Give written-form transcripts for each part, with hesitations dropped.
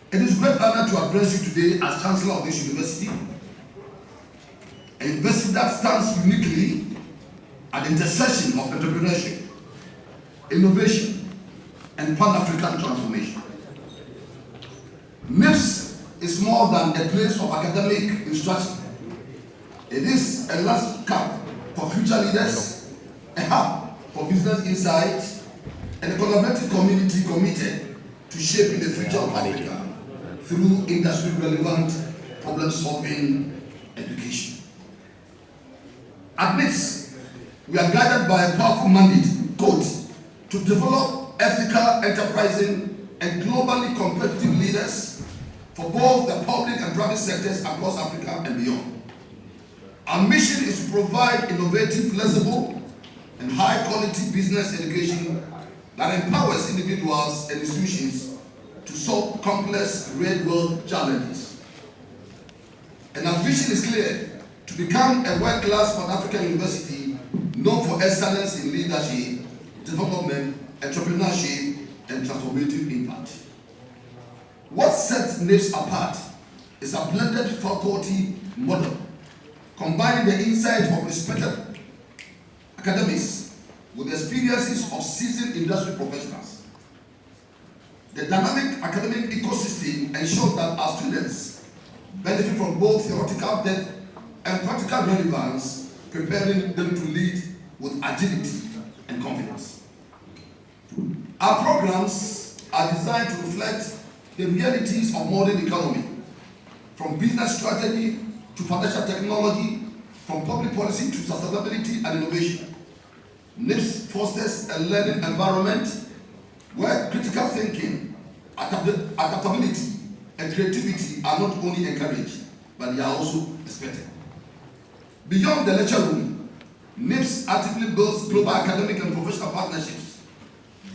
It is a great honor to address you today as Chancellor of this university, a university that stands uniquely at the intersection of entrepreneurship, innovation, and Pan-African transformation. NiBS is more than a place of academic instruction. It is a last camp for future leaders, a hub for business insight, and a collaborative community committed to shaping the future of Africa through industry-relevant problem-solving education. At NiBS, we are guided by a powerful mandate, quote, to develop ethical, enterprising, and globally competitive leaders for both the public and private sectors across Africa and beyond. Our mission is to provide innovative, flexible, and high-quality business education that empowers individuals and institutions to solve complex real-world challenges. And our vision is clear: to become a world-class Pan-African university known for excellence in leadership, development, entrepreneurship, and transformative impact. What sets NiBS apart is a blended faculty model, combining the insight of respected academics with the experiences of seasoned industry professionals. The dynamic academic ecosystem ensures that our students benefit from both theoretical depth and practical relevance, preparing them to lead with agility and confidence. Our programs are designed to reflect the realities of modern economy, from business strategy to financial technology, from public policy to sustainability and innovation. NiBS fosters a learning environment where critical thinking, adaptability, and creativity are not only encouraged, but they are also expected. Beyond the lecture room, NiBS actively builds global academic and professional partnerships,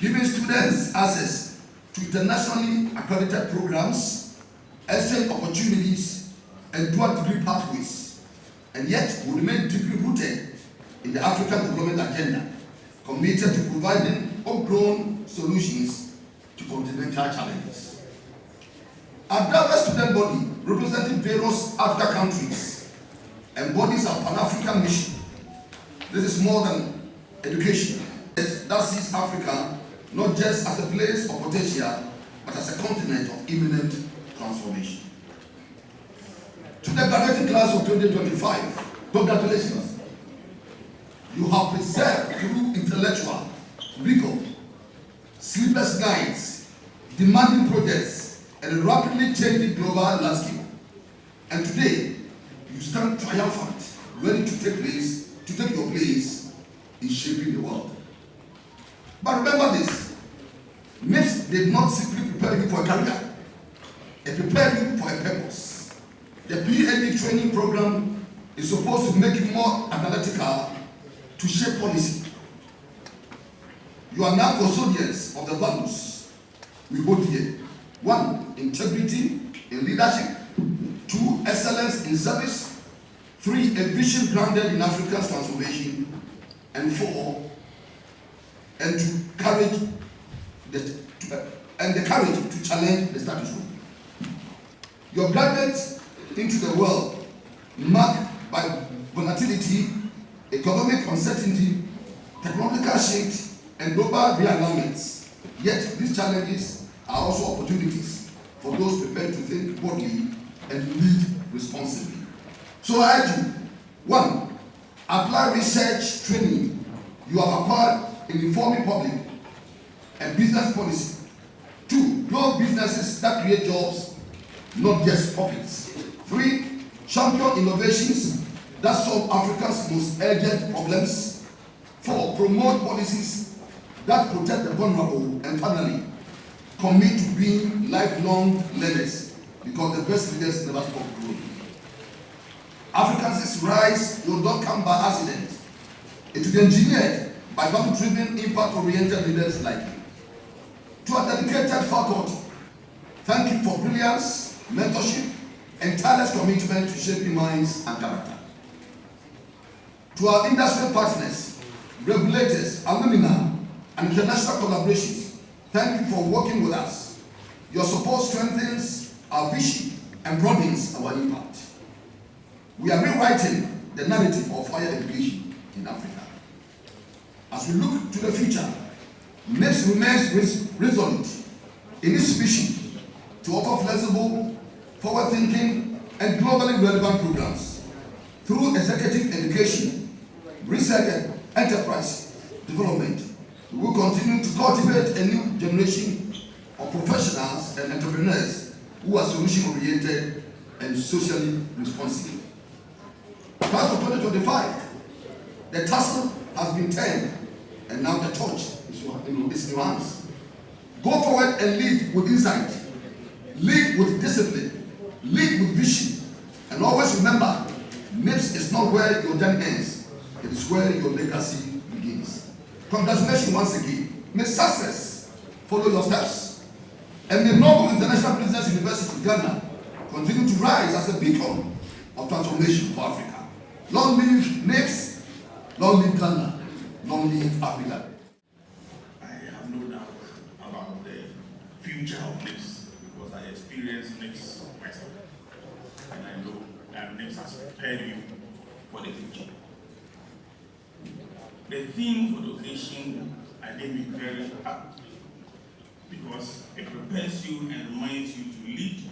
giving students access to internationally accredited programs, exchange opportunities, and dual degree pathways, and yet will remain deeply rooted in the African development agenda, committed to providing homegrown solutions to continental challenges. Our diverse student body, representing various African countries, embodies our Pan-African mission. This is more than education. That sees Africa not just as a place of potential, but as a continent of imminent transformation. To the graduating class of 2025, congratulations. You have preserved through intellectual rigor, sleepless nights, demanding projects, and a rapidly changing global landscape. And today, you stand triumphant, ready to take your place in shaping the world. But remember this: NiBS did not simply prepare you for a career; it prepared you for a purpose. The PhD training program is supposed to make you more analytical, to shape policy. You are now custodians of the values we hold here. 1, integrity in leadership. 2, excellence in service. 3, a vision grounded in Africa's transformation. And 4, the courage to challenge the status quo. Your graduates into the world marked by volatility, economic uncertainty, technological shifts, and global realignments. Yet these challenges are also opportunities for those prepared to think boldly and lead responsibly. So I urge you: 1, apply research training you have acquired in informing public and business policy. 2, build businesses that create jobs, not just profits. 3, champion innovations that solve Africa's most urgent problems. 4, promote policies that protect the vulnerable. And finally, commit to being lifelong learners, because the best leaders never stop growing. Africa's rise will not come by accident. It will be engineered by value-driven, impact-oriented leaders like you. To our dedicated faculty, thank you for brilliance, mentorship, and tireless commitment to shaping minds and character. To our industry partners, regulators, alumni, and international collaborations, thank you for working with us. Your support strengthens our vision and broadens our impact. We are rewriting the narrative of higher education in Africa. As we look to the future, NiBS remains resolute in its vision to offer flexible, forward-thinking, and globally relevant programs through executive education, research, and enterprise development. We will continue to cultivate a new generation of professionals and entrepreneurs who are solution-oriented and socially responsible. Class of 2025, the tassel has been turned, and now the torch is in your hands. Go forward and lead with insight, lead with discipline, lead with vision, and always remember, NiBS is not where your journey ends, it is where your legacy begins. Congratulations once again. May success follow your steps, and may Nobel International Business University, Ghana, continue to rise as a beacon of transformation for Africa. Long live NiBS, long live Ghana, long live Africa. I have no doubt about the future of NiBS because I experienced NiBS myself. And I know that NiBS has prepared you for the future. The theme for the occasion, I think, is very apt because it prepares you and reminds you to lead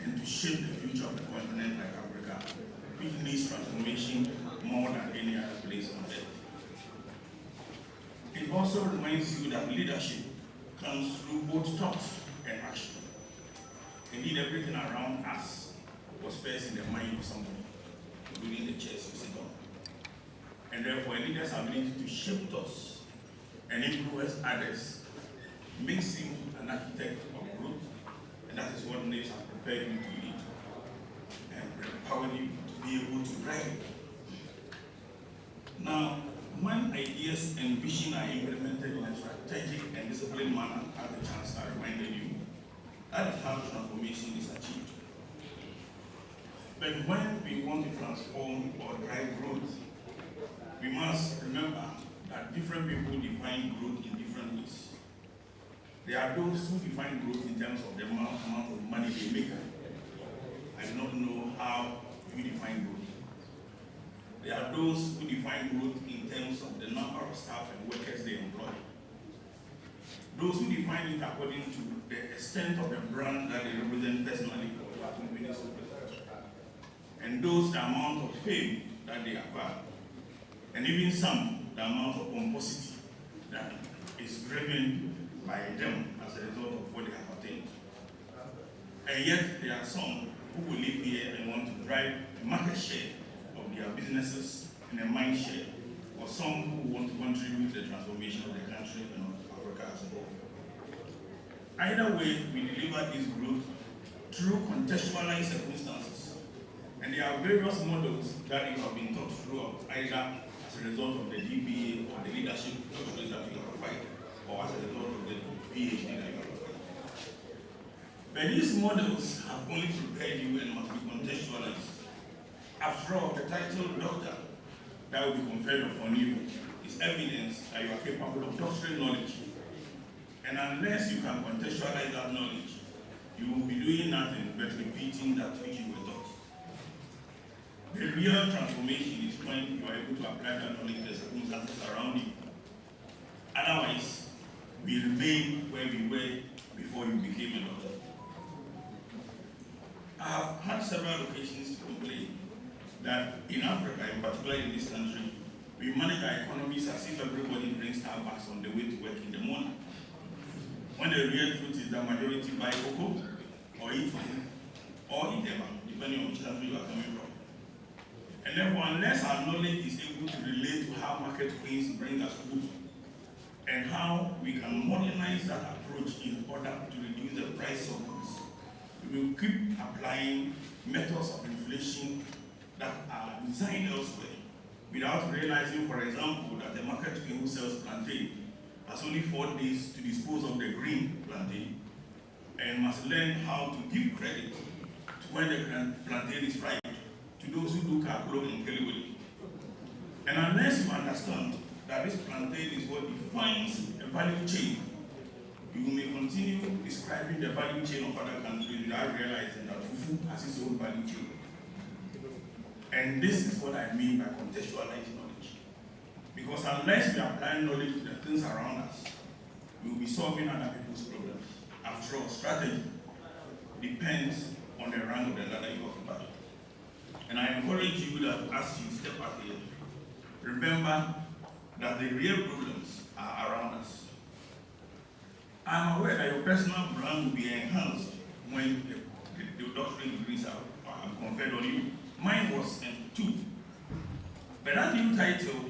and to shape the future of the continent like Africa, which needs transformation more than any other place on earth. It also reminds you that leadership comes through both thought and action. Indeed, everything around us was first in the mind of somebody, including the chairs you sit on. And therefore, a leader's ability to shape thoughts and influence others makes him an architect of growth, and that is what NiBS has prepared you to lead and empowered you to be able to drive it. Now, when ideas and vision are implemented in a strategic and disciplined manner, as the Chancellor reminded you, that is how transformation is achieved. But when we want to transform or drive growth, we must remember that different people define growth in different ways. There are those who define growth in terms of the amount of money they make. I do not know how you define growth. There are those who define growth in terms of the number of staff and workers they employ. Those who define it according to the extent of the brand that they represent personally or their companies represent. And those the amount of fame that they acquire. And even some, the amount of pomposity that is driven by them as a result of what they have attained. And yet there are some who will live here and want to drive a market share of their businesses and a mind share, or some who want to contribute to the transformation of the country and of Africa as a whole. Either way, we deliver this growth through contextualized circumstances, and there are various models that you have been taught throughout, either as a result of the DBA or the leadership courses that you have provided, or as a result of the PhD that you have provided. But these models have only prepared you and must be contextualized. After all, the title doctor that will be conferred upon you is evidence that you are capable of doctoral knowledge. And unless you can contextualize that knowledge, you will be doing nothing but repeating that which you were taught. The real transformation is when you are able to apply that knowledge to the circumstances around you. Otherwise, we remain where we were before you became a doctor. I have had several occasions to complain that in Africa, in particular in this country, we manage our economies as if everybody drinks Starbucks on the way to work in the morning. When the real truth is that majority buy cocoa or eat food or eat eba, depending on which country you are coming from. And therefore, unless our knowledge is able to relate to how market queens bring us food and how we can modernize that approach in order to reduce the price of goods, we will keep applying methods of inflation that are designed elsewhere without realizing, for example, that the market queen who sells plantain has only 4 days to dispose of the green plantain and must learn how to give credit to when the plantain is ripe to those who do calculo and kelewele. And unless you understand that this plantain is what defines a value chain, you may continue describing the value chain of other countries without realizing that Fufu has its own value chain. And this is what I mean by contextualized knowledge. Because unless we apply knowledge to the things around us, we will be solving other people's problems. After all, strategy depends on the rank of the ladder you occupy. And I encourage you that as you step out here, remember that the real problems are around us. I'm aware that your personal brand will be enhanced when the doctorate degrees are conferred on you. Mine was two. But that new title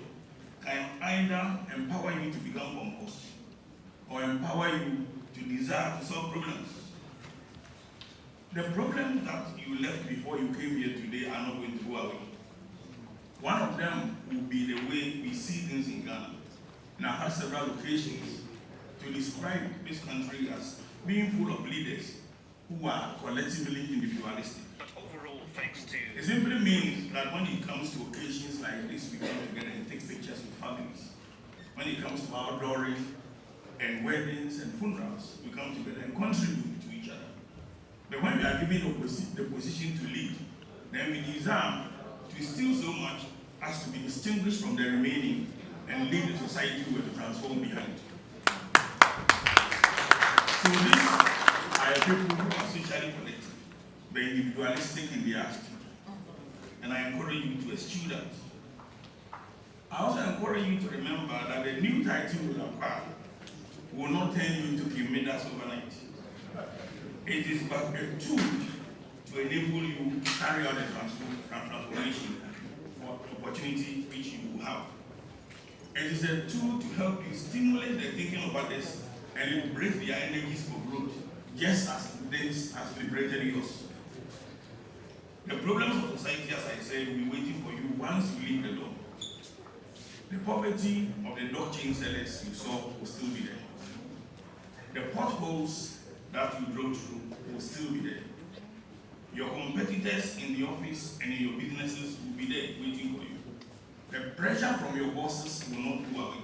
can either empower you to become composed or empower you to desire to solve problems. The problems that you left before you came here today are not going to go away. One of them will be the way we see things in Ghana. And I've had several occasions to describe this country as being full of leaders who are collectively individualistic. Overall, thanks to... It simply means that when it comes to occasions like this, we come together and take pictures with families. When it comes to outdooring and weddings and funerals, we come together and contribute to each other. But when we are given the position to lead, then we desire to steal so much as to be distinguished from the remaining and lead the society we will transform behind. So these are people who are socially connected, but individualistic in their attitude. And I encourage you to eschew that. I also encourage you to remember that the new title you will acquire will not turn you into Kimedas overnight. It is but a tool to enable you to carry out the transformation for opportunity which you will have. It is a tool to help you stimulate the thinking of others and liberate their energies for growth, just as this has liberated yours. The problems of society, as I said, will be waiting for you once you leave the door. The poverty of the dog chain sellers you saw will still be there. The potholes that you drove through will still be there. Your competitors in the office and in your businesses will be there waiting for you. The pressure from your bosses will not go away.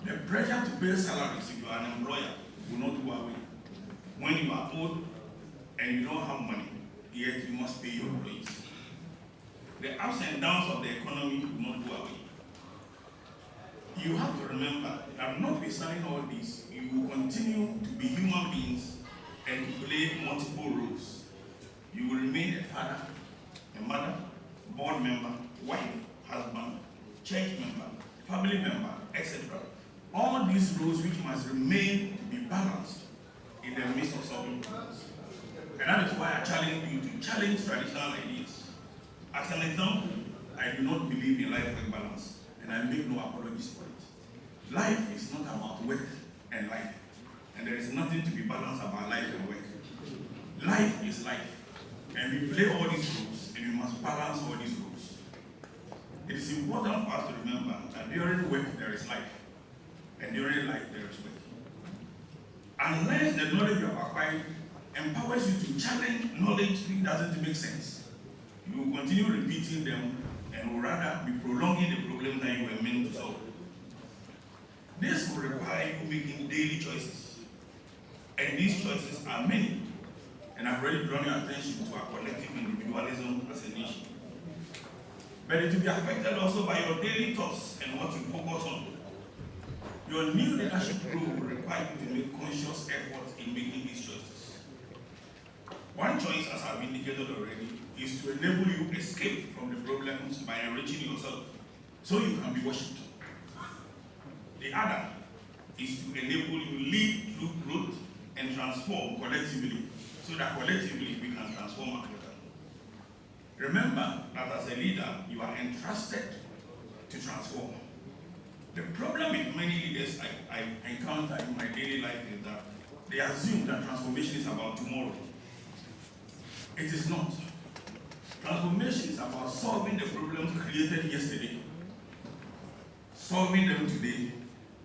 The pressure to pay salaries if you are an employer will not go away. When you are old and you don't have money, yet you must pay your employees. The ups and downs of the economy will not go away. You have to remember that notwithstanding all this, you will continue to be human beings and to play multiple roles. You will remain a father, a mother, board member, wife, husband, church member, family member, etc. All these roles which must remain to be balanced in the midst of solving problems. And that is why I challenge you to challenge traditional ideas. As an example, I do not believe in life-work balance, and I make no apologies for it. Life is not about work and life, and there is nothing to be balanced about life and work. Life is life, and we play all these roles, and we must balance all these roles. It is important for us to remember that during work there is life, and during life there is work. Unless the knowledge you have acquired empowers you to challenge knowledge which doesn't make sense, you will continue repeating them and will rather be prolonging the problem that you were meant to solve. This will require you making daily choices. And these choices are many. And I've already drawn your attention to our collective individualism as a nation. But it will be affected also by your daily thoughts and what you focus on. Your new leadership role will require you to make conscious efforts in making these choices. One choice, as I've indicated already, is to enable you to escape from the problems by enriching yourself so you can be worshipped. The other is to enable you to lead through growth and transform collectively so that collectively we can transform Africa. Remember that as a leader, you are entrusted to transform. The problem with many leaders I encounter in my daily life is that they assume that transformation is about tomorrow. It is not. Transformation is about solving the problems created yesterday, solving them today,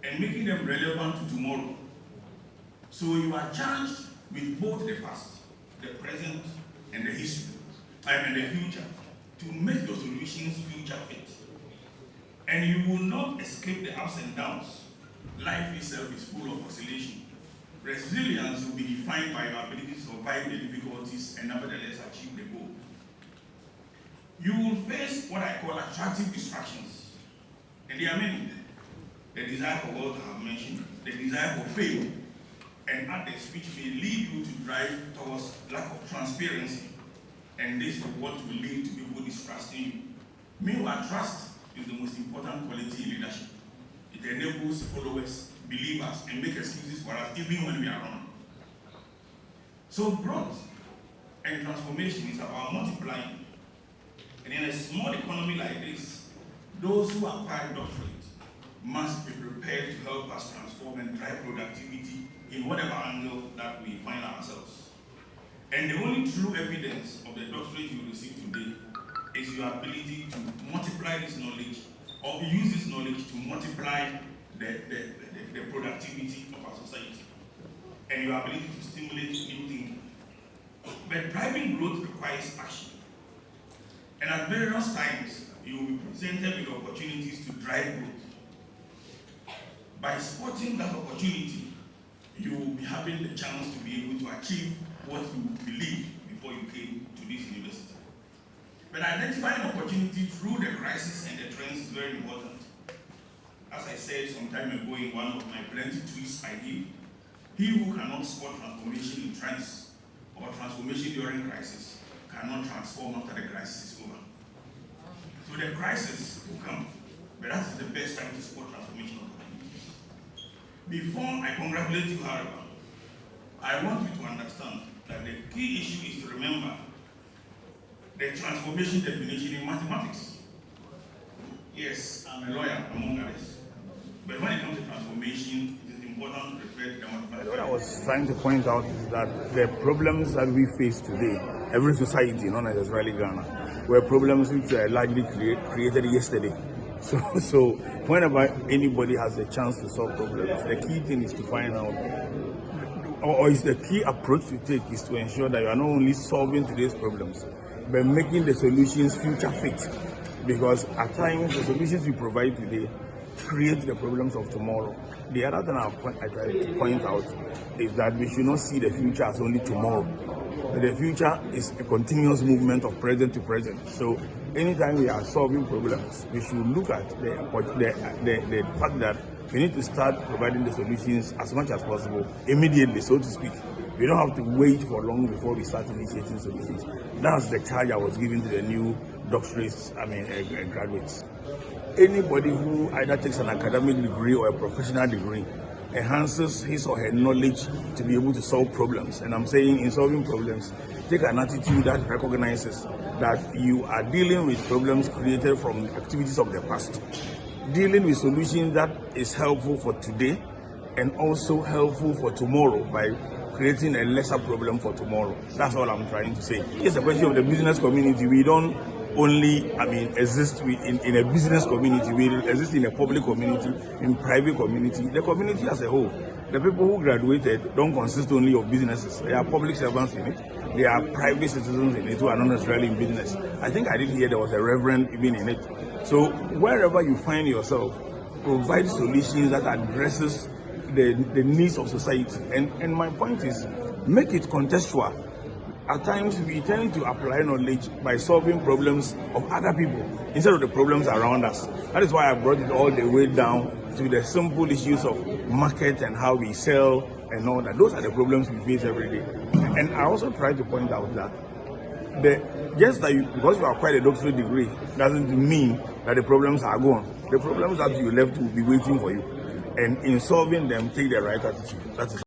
and making them relevant to tomorrow. So you are charged with both the past, the present, and the history, and the future, to make your solutions future fit. And you will not escape the ups and downs. Life itself is full of oscillation. Resilience will be defined by your ability to survive the difficulties and nevertheless achieve the goal. You will face what I call attractive distractions, and there are many. The desire for wealth I have mentioned, the desire for fame, and others which may lead you to drive towards lack of transparency, and this is what will lead to people distrusting you. Meanwhile, trust is the most important quality in leadership. It enables followers, believers, and make excuses for us even when we are wrong. So growth and transformation is about multiplying. And in a small economy like this, those who acquire doctorate must be prepared to help us transform and drive productivity in whatever angle that we find ourselves. And the only true evidence of the doctorate you receive today is your ability to multiply this knowledge, or use this knowledge to multiply the productivity of our society, and your ability to stimulate new thinking. But driving growth requires action. And at various times, you will be presented with opportunities to drive growth. By spotting that opportunity, you will be having the chance to be able to achieve what you believed before you came to this university. But identifying opportunity through the crisis and the trends is very important. As I said some time ago in one of my plenty tweets I give, he who cannot spot transformation in trends or transformation during crisis cannot transform after the crisis is over. So the crisis will come, but that is the best time to spot transformation opportunities. Before I congratulate you, however, I want you to understand that the key issue is to remember the transformation definition in mathematics. Yes, I'm a lawyer, among others. But when it comes to transformation, it is important to refer to the mathematics. What I was trying to point out is that the problems that we face today, every society, not necessarily Ghana, were problems which were largely created yesterday. So whenever anybody has a chance to solve problems, the key thing is to find out, or is the key approach to take is to ensure that you are not only solving today's problems, but making the solutions future fit. Because at times, the solutions we provide today create the problems of tomorrow. The other thing I try to point out is that we should not see the future as only tomorrow. But the future is a continuous movement of present to present. So anytime we are solving problems, we should look at the fact that we need to start providing the solutions as much as possible, immediately, so to speak. We don't have to wait for long before we start initiating solutions. That's the charge I was giving to the new doctorates, graduates. Anybody who either takes an academic degree or a professional degree enhances his or her knowledge to be able to solve problems. And I'm saying in solving problems, take an attitude that recognizes that you are dealing with problems created from activities of the past, dealing with solutions that is helpful for today and also helpful for tomorrow by creating a lesser problem for tomorrow. That's all I'm trying to say. It's a question of the business community. We don't only exist in a business community. We exist in a public community, in private community, the community as a whole. The people who graduated don't consist only of businesses. There are public servants in it. There are private citizens in it who are not necessarily in business. I think I did hear there was a reverend even in it. So wherever you find yourself, provide solutions that addresses the needs of society. And my point is, make it contextual. At times, we tend to apply knowledge by solving problems of other people instead of the problems around us. That is why I brought it all the way down to the simple issues of market and how we sell and all that. Those are the problems we face every day. And I also try to point out that because you acquired a doctorate degree doesn't mean that the problems are gone. The problems that you left will be waiting for you. And in solving them, take the right attitude. That is